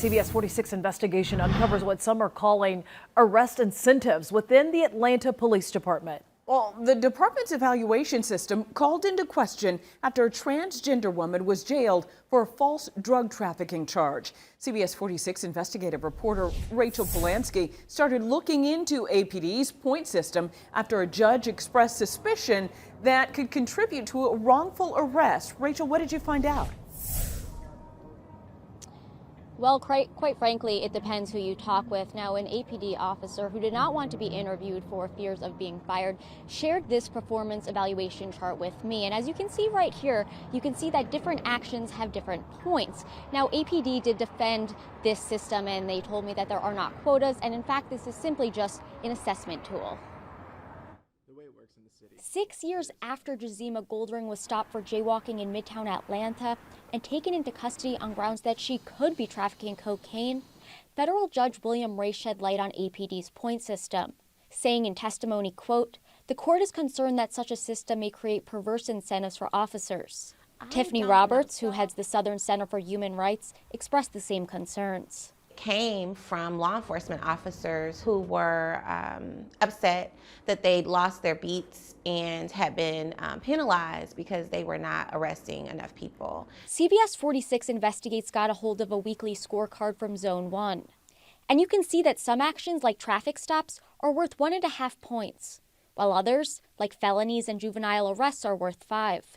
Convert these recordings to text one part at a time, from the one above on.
CBS 46 investigation uncovers what some are calling arrest incentives within the Atlanta Police Department. Well, the department's evaluation system called into question after a transgender woman was jailed for a false drug trafficking charge. CBS 46 investigative reporter Rachel Polanski started looking into APD's point system after a judge expressed suspicion that could contribute to a wrongful arrest. Rachel, what did you find out? Well, quite frankly, it depends who you talk with. Now, an APD officer who did not want to be interviewed for fears of being fired shared this performance evaluation chart with me. And as you can see right here, you can see that different actions have different points. Now, APD did defend this system, and they told me that there are not quotas. And in fact, this is simply just an assessment tool. 6 years after Jazima Goldring was stopped for jaywalking in Midtown Atlanta and taken into custody on grounds that she could be trafficking cocaine, federal judge William Ray shed light on APD's point system, saying in testimony, quote, "The court is concerned that such a system may create perverse incentives for officers." Tiffany Roberts, who heads the Southern Center for Human Rights, expressed the same concerns. Came from law enforcement officers who were upset that they'd lost their beats and had been penalized because they were not arresting enough people. CBS 46 Investigates got a hold of a weekly scorecard from Zone 1. And you can see that some actions like traffic stops are worth 1.5 points, while others, like felonies and juvenile arrests, are worth 5.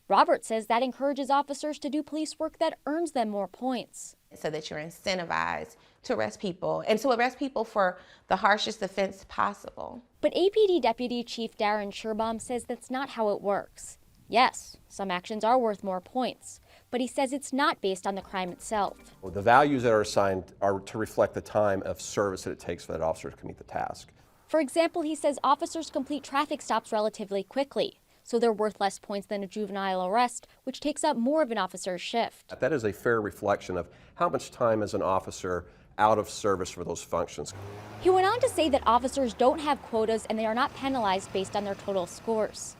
Robert says that encourages officers to do police work that earns them more points. So that you're incentivized to arrest people and to arrest people for the harshest offense possible. But APD Deputy Chief Darren Sherbaum says that's not how it works. Yes, some actions are worth more points, but he says it's not based on the crime itself. The values that are assigned are to reflect the time of service that it takes for that officer to complete the task. For example, he says officers complete traffic stops relatively quickly, so they're worth less points than a juvenile arrest, which takes up more of an officer's shift. That is a fair reflection of how much time is an officer out of service for those functions. He went on to say that officers don't have quotas and they are not penalized based on their total scores.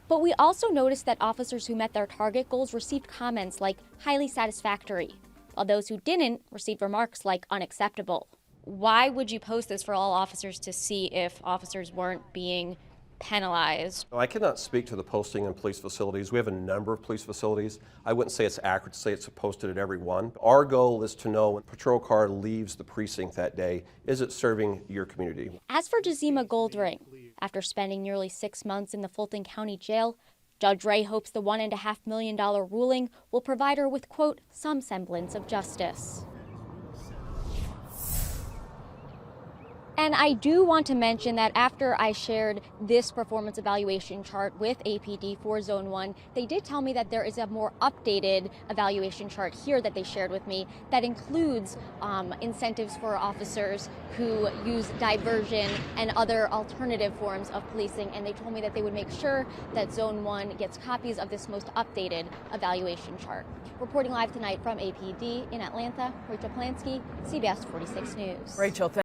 But we also noticed that officers who met their target goals received comments like highly satisfactory, while those who didn't received remarks like unacceptable. Why would you post this for all officers to see if officers weren't being penalized? I cannot speak to the posting in police facilities. We have a number of police facilities. I wouldn't say it's accurate to say it's posted at every one. Our goal is to know when a patrol car leaves the precinct that day, is it serving your community? As for Jazima Goldring, after spending nearly 6 months in the Fulton County Jail, Judge Ray hopes the $1.5 million ruling will provide her with, quote, some semblance of justice. And I do want to mention that after I shared this performance evaluation chart with APD for Zone 1, they did tell me that there is a more updated evaluation chart here that they shared with me that includes incentives for officers who use diversion and other alternative forms of policing. And they told me that they would make sure that Zone 1 gets copies of this most updated evaluation chart. Reporting live tonight from APD in Atlanta, Rachel Polanski, CBS 46 News. Rachel,